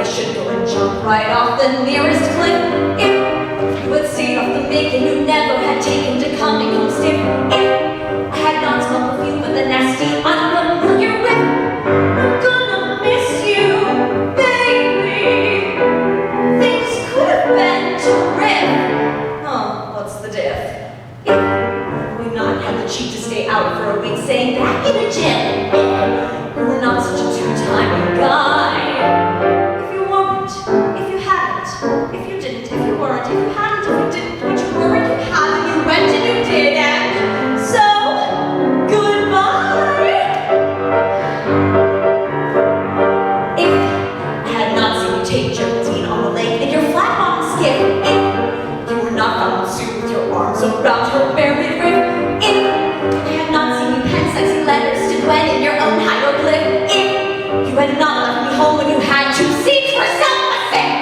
should go and jump right off the nearest cliff. If you had stayed off the make and you never had taken to coming home stiff. If I had not smelled perfume with the nasty unfamiliar whiff. I'm gonna miss you, baby. Things could have been terrific. Oh, what's the diff? If we not had the cheek to stay out for a week saying back in a gym. You were not such a two-time guy. If you weren't, if you hadn't, if you didn't, if you weren't, if you hadn't, if you didn't, but you were and you hadn't, you went and you did, and so, goodbye. If I had not seen you take Geraldine on the lake in your flat-bottom skiff, if you were not found in suit with your arms around her bare midriff, if I had not seen you pen sexy letters to Gwen in your own hieroglyph, if you had not left me home when you had 2 seats for self-effect,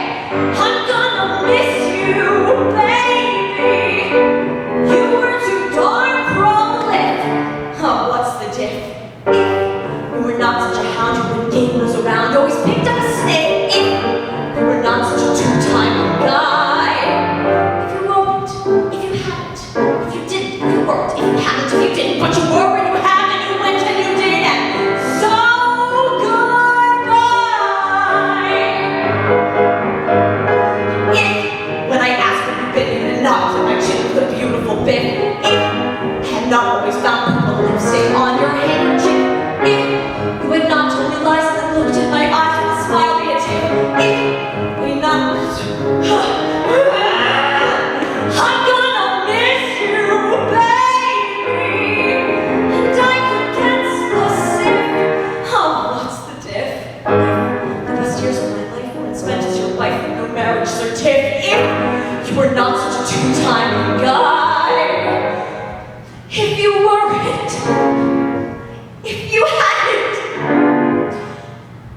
I'm gonna miss you, baby. You were too darn prolific. Oh, what's the diff? If you were not such a hound who, when game was around, always picked up a sniff, if you were not such a two-time guy, if you weren't, if you hadn't, if you didn't, if you weren't, if you hadn't, if you didn't, but you were and you have and you went and you did, and so goodbye. If, when I asked where you've been, you had not put my chin with a beautiful bit, if I had not always found purple lipstick on your handkerchief, if you had not told me lies and then looked in my eyes with a smile beatific, if we not I'm gonna miss you, baby, and I could get specific. Oh, what's the diff? The best years of my life were spent as your wife with no marriage certificate. If you were not such a two-time guy, if you weren't, if you hadn't,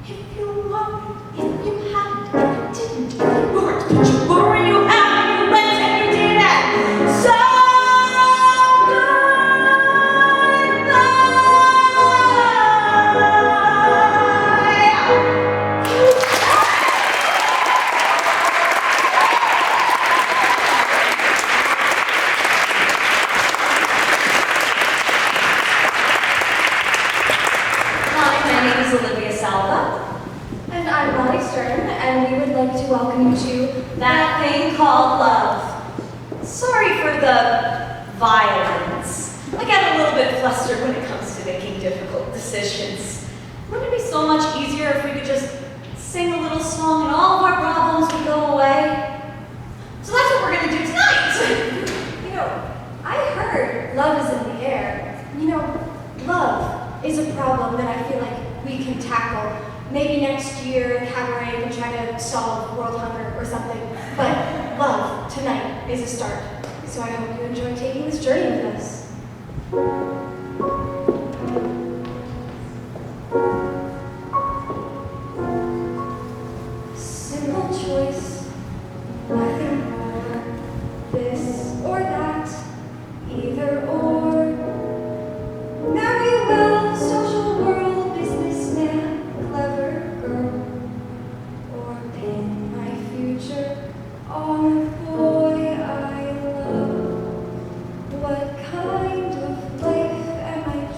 if you weren't, if you hadn't, if you didn't, if you weren't, but you were and you had and you went and you did it. So welcome you to that thing called love. Sorry for the violence. I get a little bit flustered when it comes to making difficult decisions. Wouldn't it be so much easier if we could just sing a little song and all of our problems would go away? So that's what we're going to do tonight. You know, I heard love is in the air. You know, love is a problem that I feel like we can tackle. Maybe next year in Cabaret we can try to solve world hunger or something. But love tonight is a start. So I hope you enjoy taking this journey with us. Simple choice, nothing more. This or that, either or. Marry well, social world, businessman, clever girl, or pin my future on a boy I love. What kind of life am I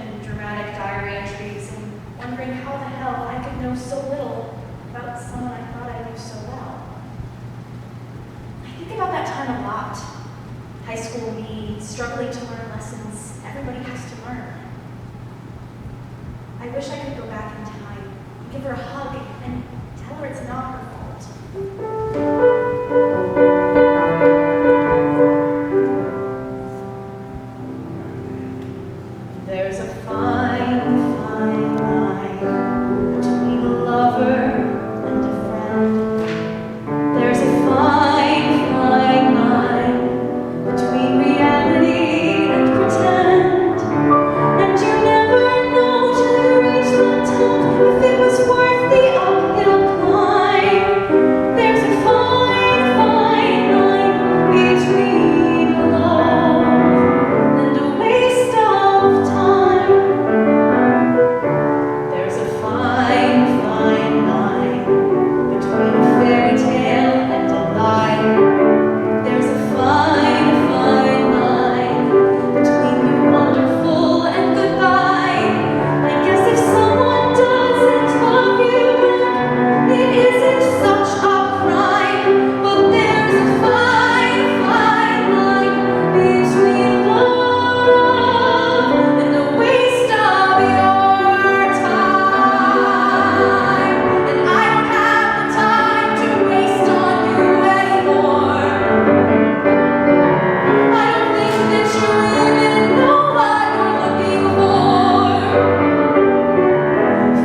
and dramatic diary entries and wondering how the hell I could know so little about someone I thought I knew so well. I think about that time a lot. High school me, struggling to learn lessons everybody has to learn. I wish I could go back in time, give her a hug, and tell her it's not her fault. There's a fine, fine line between a lover and a friend. There's a fine, fine line between reality and pretend. And you never know till you reach the top if it was worth the uphill climb. There's a fine, fine line between love and a waste of time. There's a fine, fine line between a fairy tale and a lie. There's a fine, fine line between the wonderful and goodbye. I guess if someone doesn't love you back, it isn't such a crime. But there's a fine, fine line between love and the waste of your time. And I don't have the time to waste on you anymore. I don't think that you even know what you're looking for.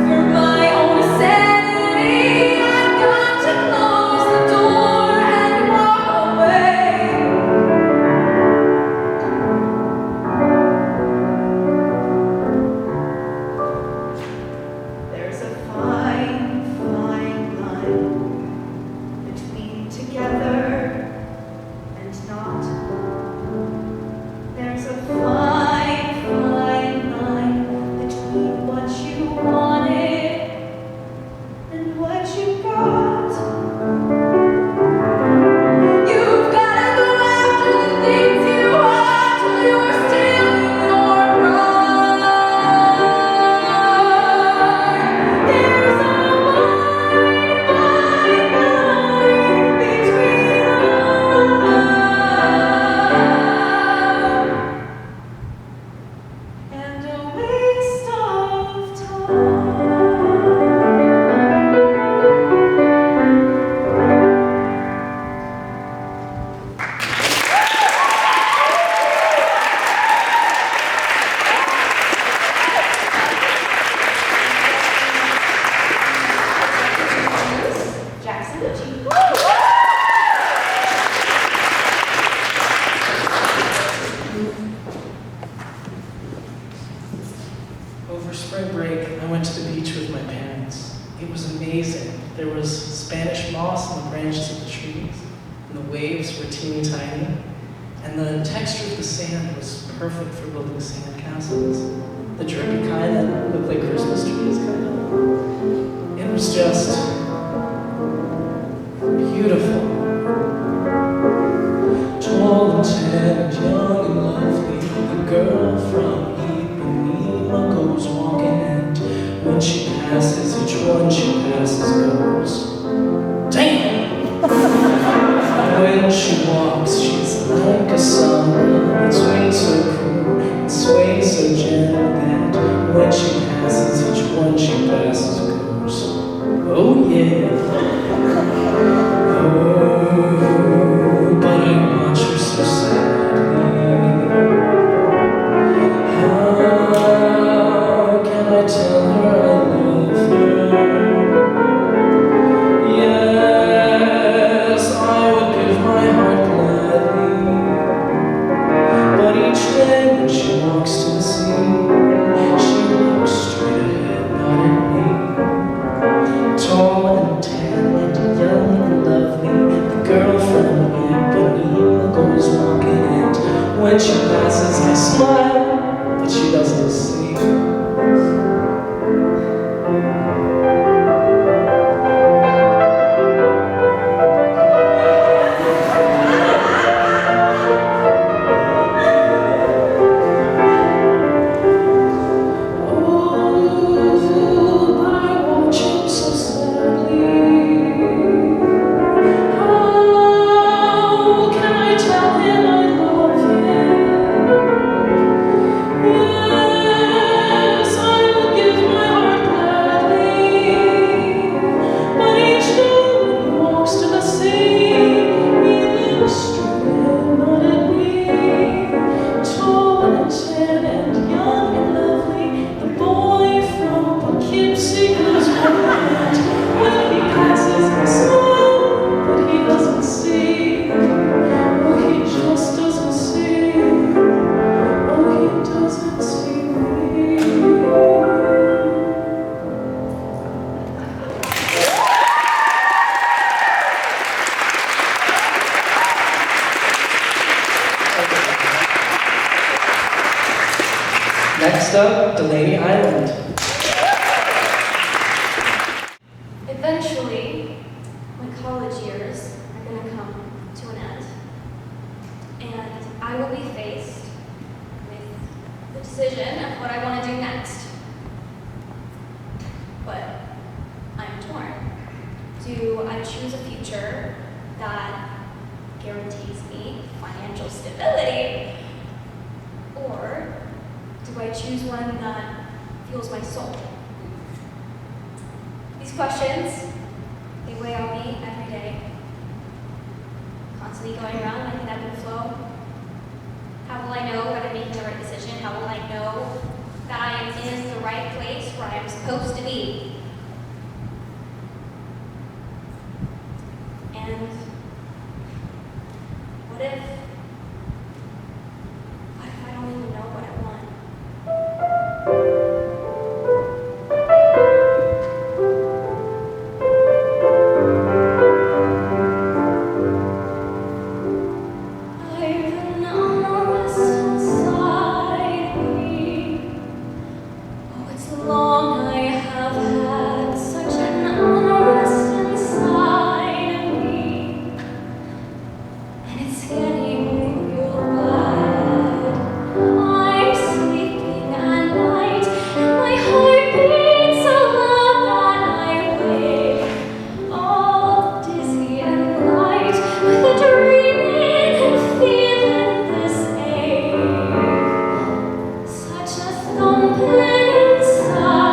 For my own sanity, I've got to close the door and walk away. There's a fine, fine line between together and not. There's a fine, fine line between what you wanted and what you got. You've gotta go after the things you want till you're still in your prime. There's a fine, fine line between love and a waste of time. Jackson, G. Over spring break, I went to the beach with my parents. It was amazing. There was Spanish moss on the branches of the trees, and the waves were teeny tiny, and the texture of the sand was perfect for building sand castles. The drippy kind that looked like Christmas trees, kind of. It was just beautiful. Tall and tan and young and lovely, the girl from Ipanema goes walking, and when she passes, each one she passes goes, damn! When she walks, she's like a summer. It sways so cool, it sways so gentle that when she passes, each one she passes goes, oh yeah. Oh, but I watch her so sadly. How can I tell her I love her? Delaney Island. Eventually, my college years are going to come to an end. And I will be faced with the decision of what I want to do next. But I'm torn. Do I choose a future that guarantees me financial stability? Or do I choose one that fuels my soul? These questions, they weigh on me every day. Constantly going around like an ebb and flow. How will I know that I'm making the right decision? How will I know that I am in the right place where I am supposed to be? And what if I don't even know what I want? I've been unrest inside me. Oh, it's long I have had such an unrest inside me, and it's getting real bad. I'm sleeping at night, and my heart beats so loud that I wake, all dizzy and light, with a dreaming and feeling this ache, such a thumping inside.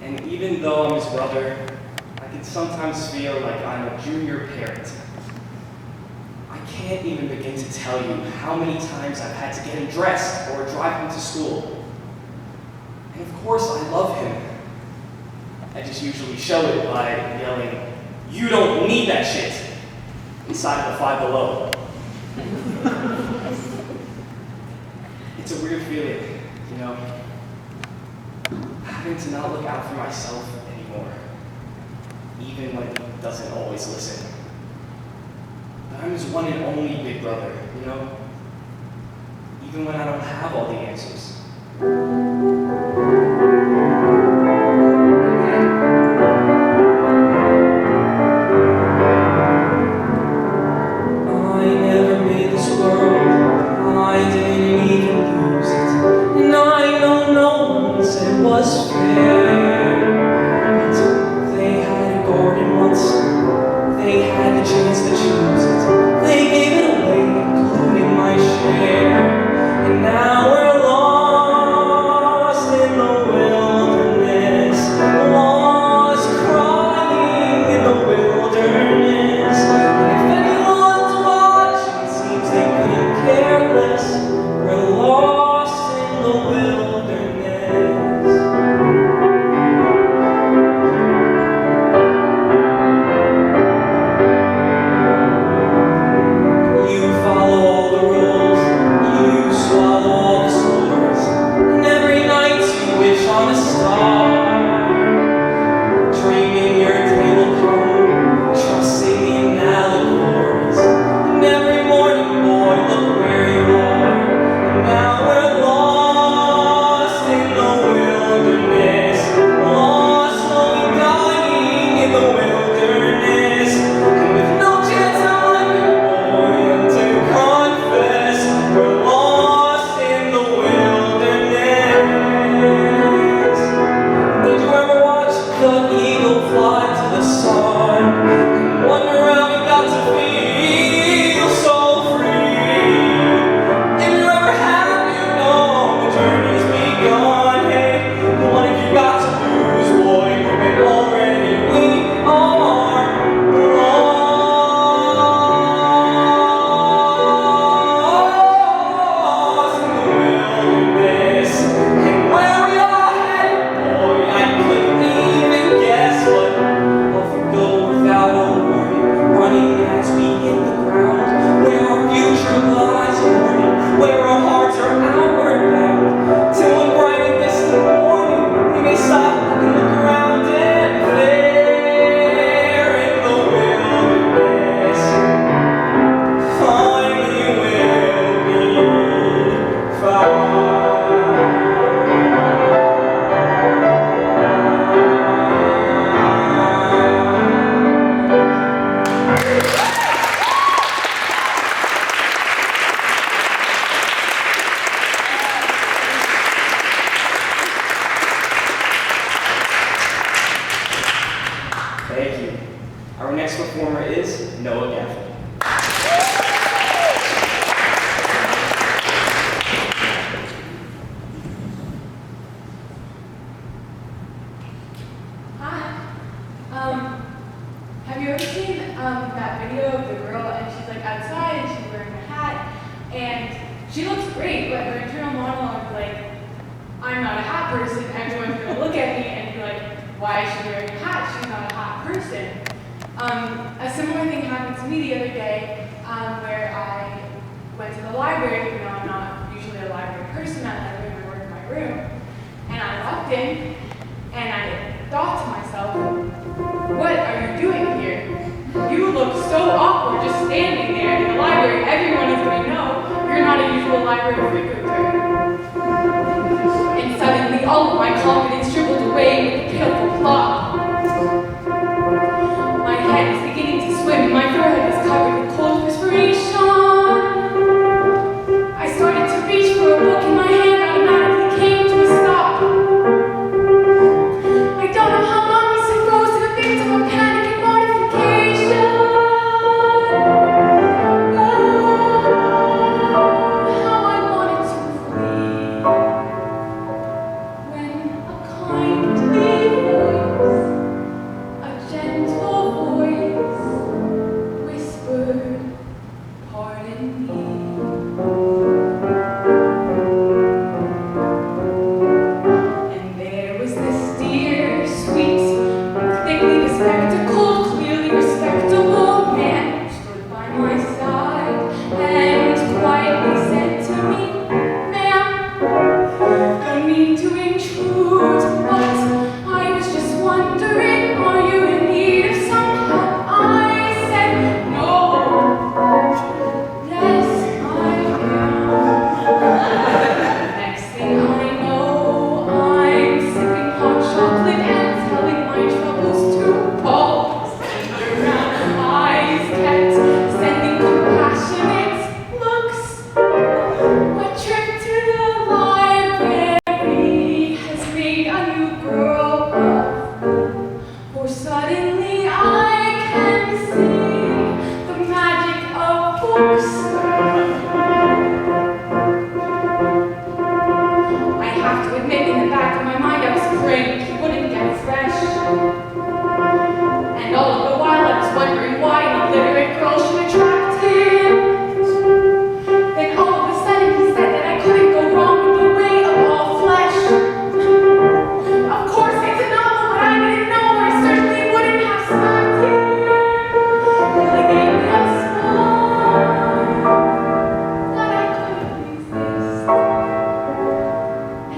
And even though I'm his brother, I can sometimes feel like I'm a junior parent. I can't even begin to tell you how many times I've had to get him dressed or drive him to school. And of course, I love him. I just usually show it by yelling, "You don't need that shit," inside of the Five Below. It's a weird feeling, you know, having to not look out for myself anymore, even when he doesn't always listen. But I'm his one and only big brother, you know, even when I don't have all the answers. How I wanted spectacled, clearly respectable man stood by my side and quietly said to me, "Ma'am, don't mean to intrude, but I was just wondering, are you in need of some help?" I said, "No, yes, I am." Next thing I know, I'm sipping hot chocolate and telling my troubles to Paul. Round eyes kept sending compassionate looks. A trip to the library has made a new girl of me, for suddenly I can see the magic of books. I have to admit, in the back of my mind, I was praying he wouldn't get fresh. And all of the while, I was wondering why an illiterate girl should attract him. Then all of a sudden, he said that I couldn't go wrong with the way of all flesh. Of course, it's a novel, but I didn't know I certainly wouldn't have smacked him. Really gave me a smile that I couldn't resist.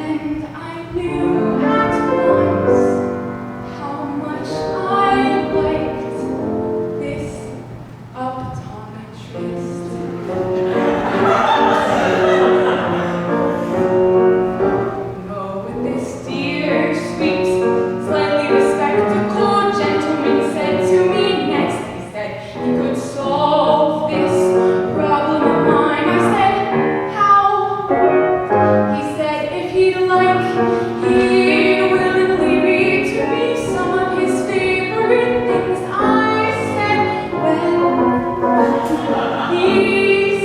And I knew at once how much I liked this optometrist. No, with this dear, sweet, slightly bespectacled gentleman said to me next, he said he could solve this problem of mine. I said, "How?" He said if he'd like, he'd willingly read to me some of his favorite things. I said, "Well," he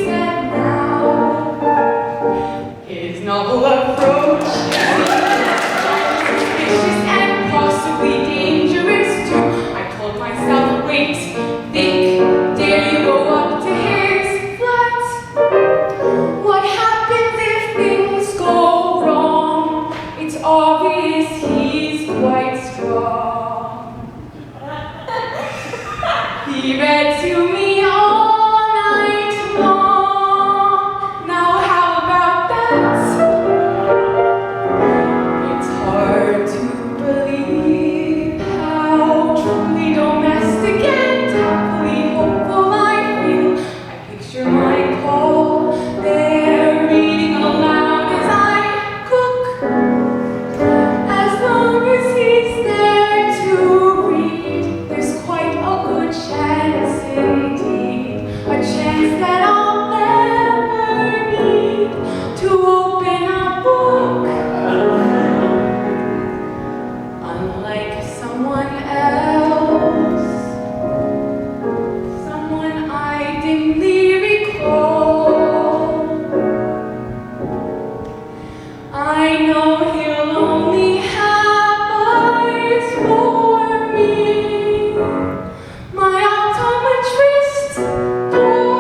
said, "now." His novel approach suspicious and possibly dangerous too. I told myself, wait, think, dare you go up to his flat? What happens if things go wrong? It's obvious he's quite strong. He read to me all night long. Now how about that? It's hard to believe how truly domestic and happily hopeful I feel. I picture my Paul there reading aloud as I cook. As long as he's there to read, there's quite a good chance indeed, a chance that I'll never need to open a book. Unlike someone else, someone I dimly recall, I know he'll only have eyes for me, my optometrist doll.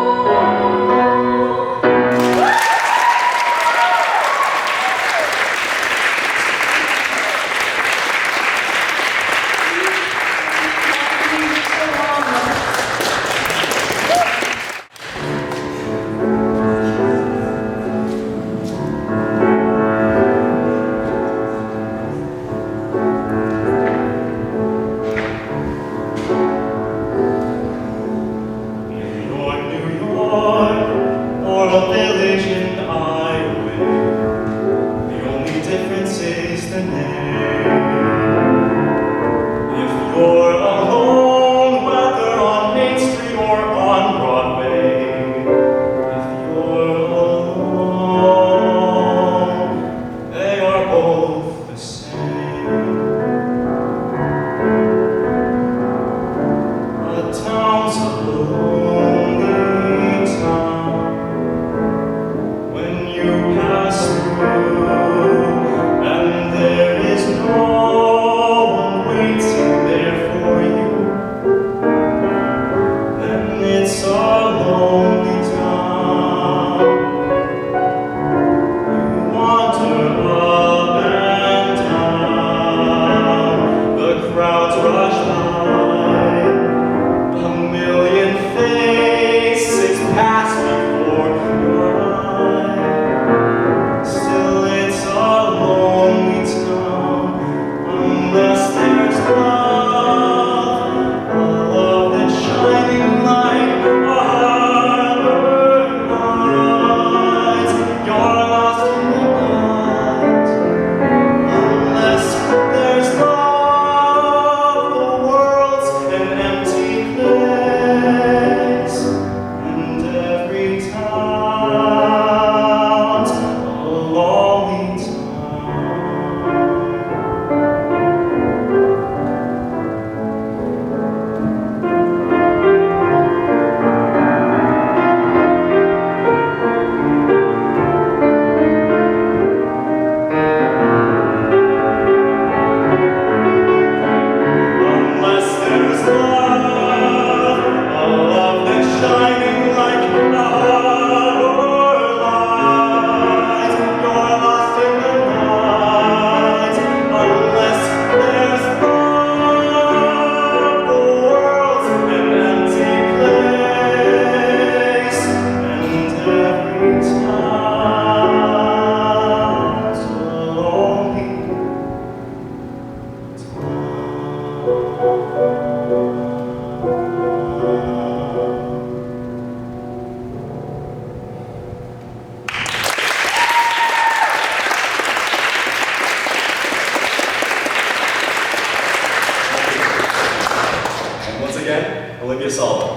Olivia Sullivan.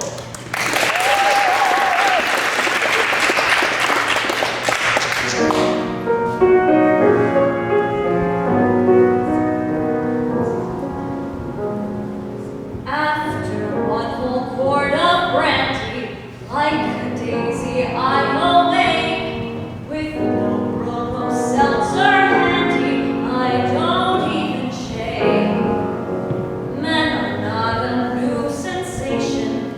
After one whole quart of brandy, like a daisy I awake, with no rum or seltzer handy, I don't even shake. Men are not a new sensation,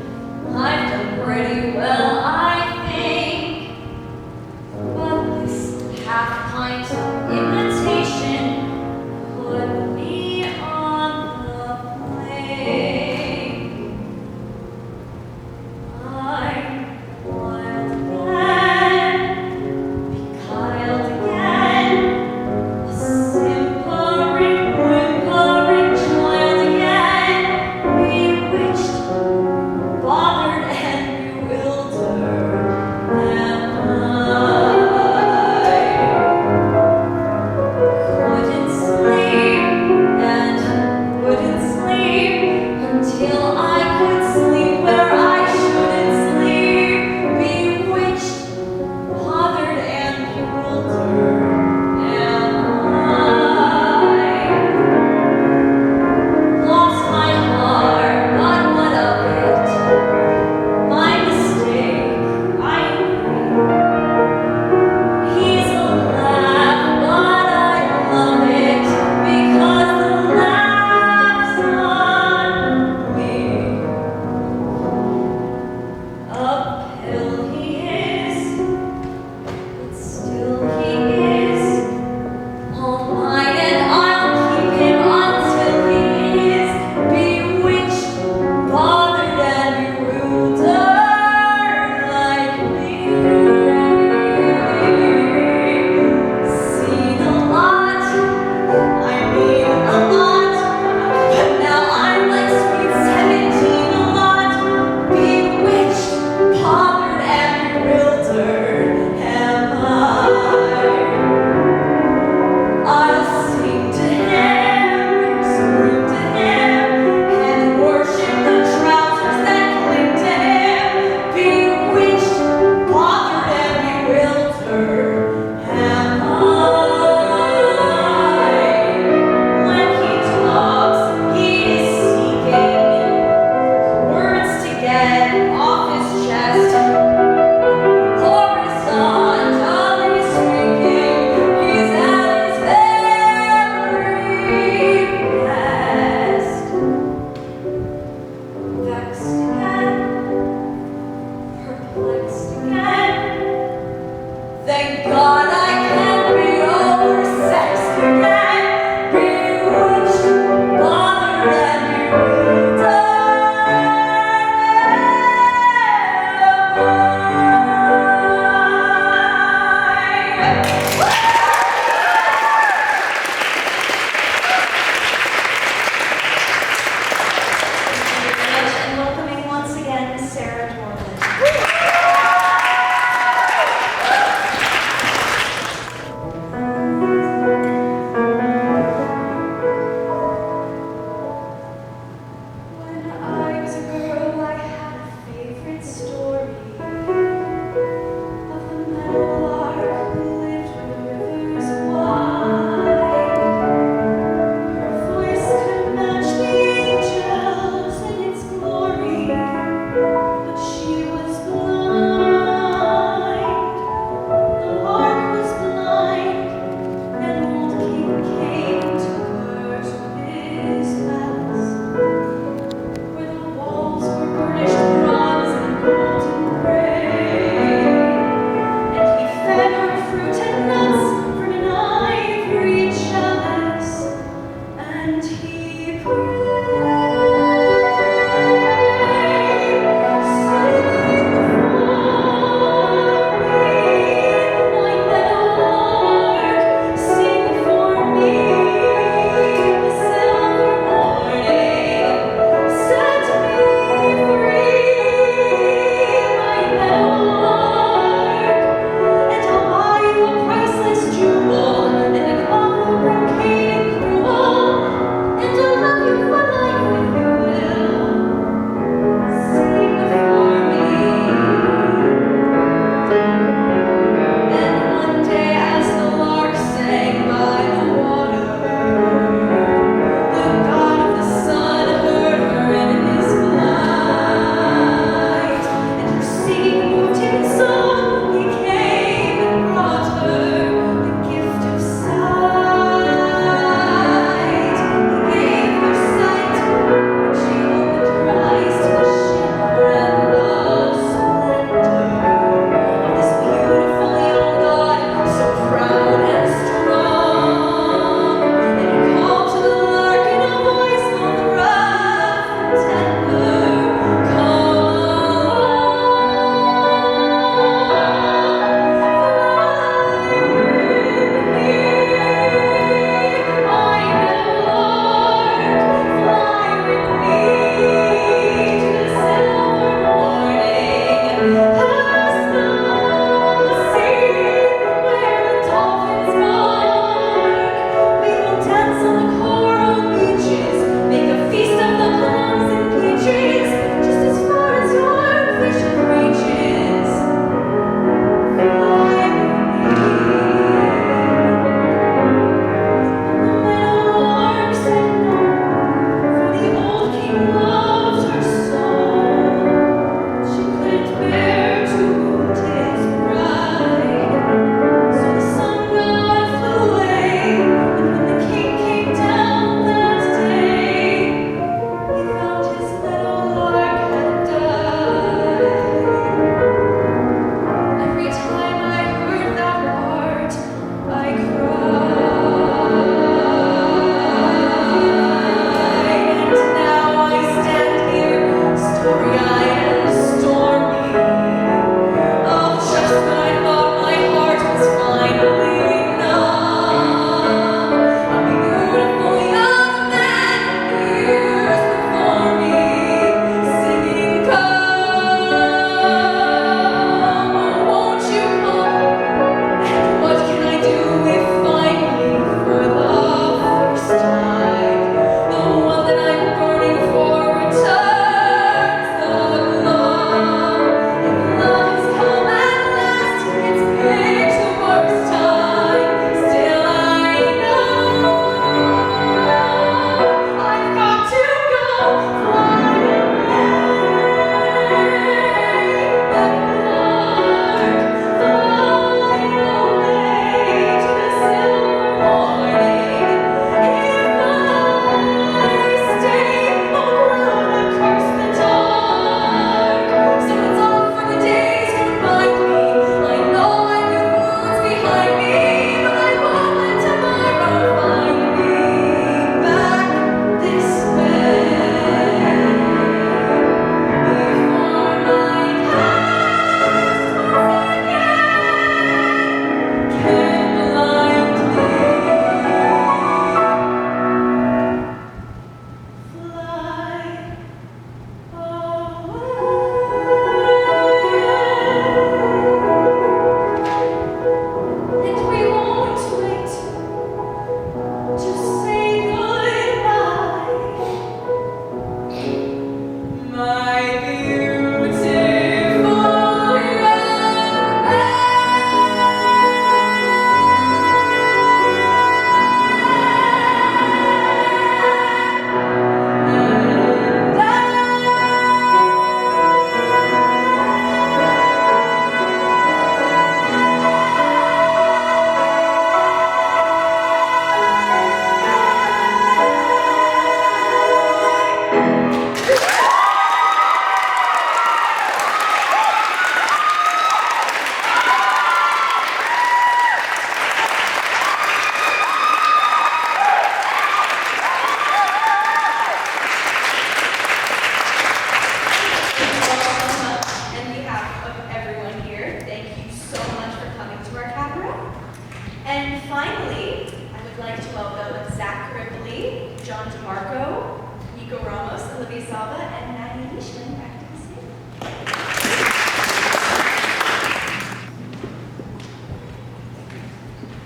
and Maggie Leishman back to the stage.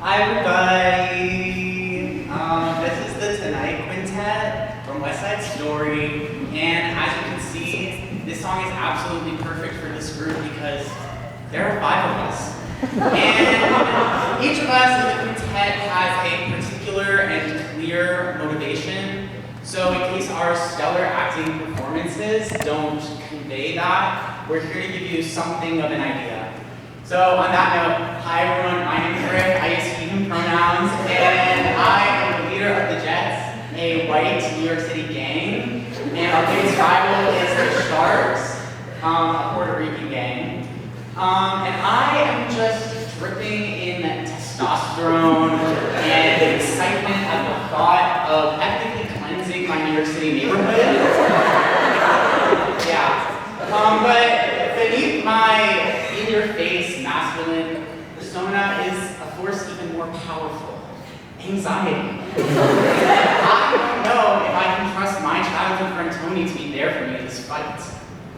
Hi everybody! This is the Tonight Quintet from West Side Story, and as you can see, this song is absolutely perfect for this group because there are 5 of us. And each of us in the quintet has a particular and clear motivation. So in case our stellar acting performances don't convey that, we're here to give you something of an idea. So on that note, hi everyone, my name is Rick, I use he, him pronouns, and I am the leader of the Jets, a white New York City gang, and our biggest rival is the Sharks, a Puerto Rican gang. And I am just dripping in testosterone and excitement at the thought of ethnically cleansing my New York City neighborhood. But beneath my in-your-face masculine persona is a force even more powerful: anxiety. I don't know if I can trust my childhood friend Tony to be there for me in this fight.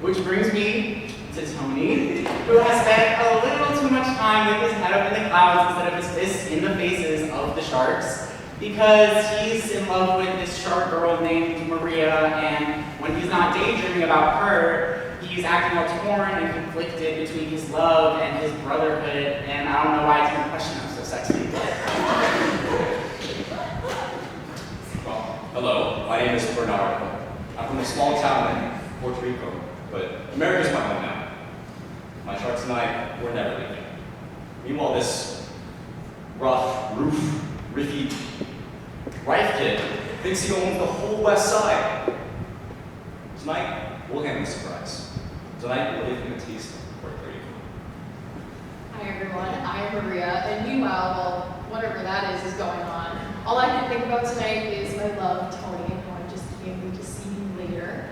Which brings me to Tony, who has spent a little too much time with his head up in the clouds instead of his fists in the faces of the Sharks, because he's in love with this shark girl named Maria, and when he's not daydreaming about her, he's acting all torn and conflicted between his love and his brotherhood, and I don't know why it's even question him so sexy. Well, hello, my name is Bernardo. I'm from a small town in Puerto Rico, but America's my home now. My Sharks and I, we're never leaving. Meanwhile, this rough, riffy, rife kid thinks he owns the whole West Side. Tonight, we'll handle the surprise. Tonight, we'll give him a taste of Puerto Rico. Hi everyone, I am Maria, and meanwhile, well, whatever that is going on, all I can think about tonight is my love, Tony, who I just can't wait to see him later.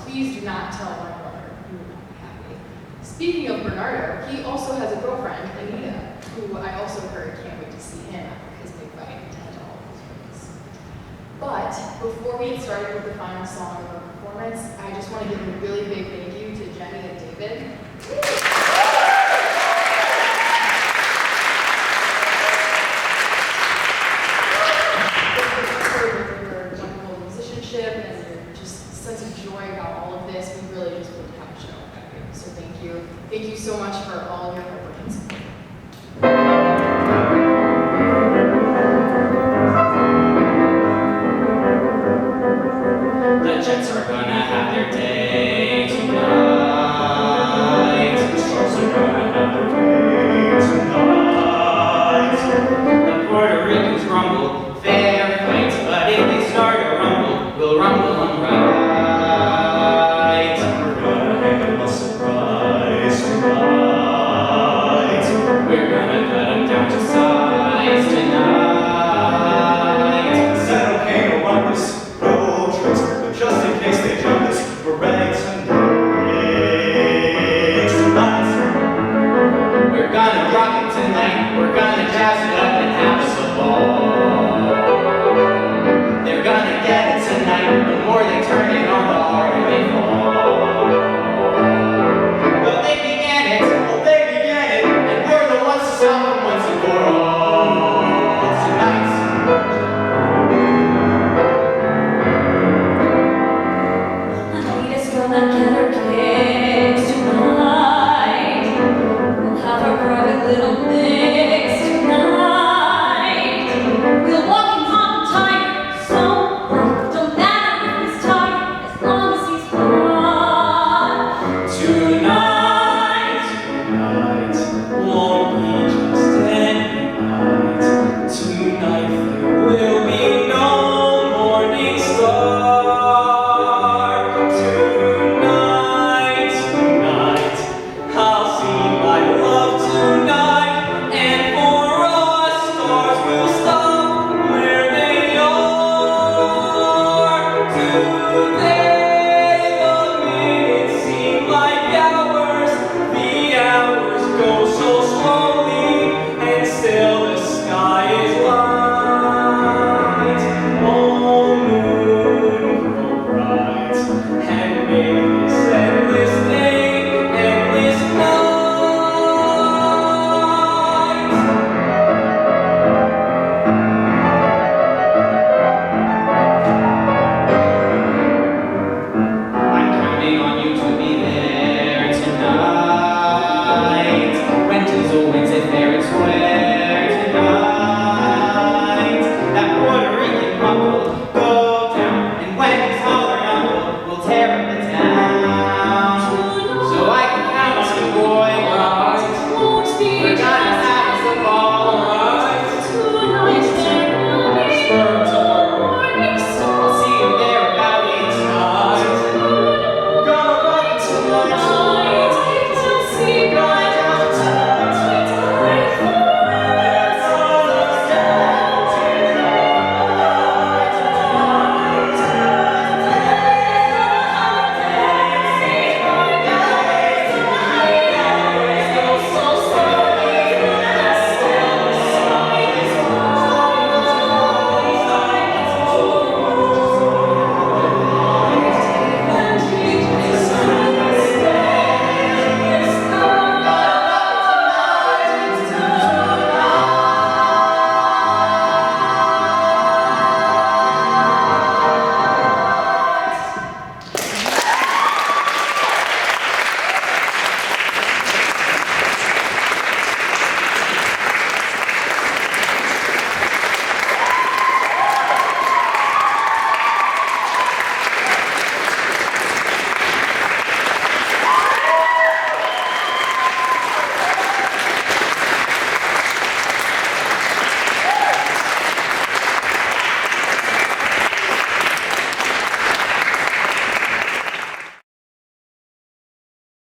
Please do not tell my brother, he will not be happy. Speaking of Bernardo, he also has a girlfriend, Anita, who I also heard can't wait to see him after his big fight and tell all of his friends. But before we get started with the final song of our performance, I just want to give a really big thank you to Jennie and David. And your just sense of joy about all of this, we really just want to have a show. So thank you. Thank you so much for all your hard work and support.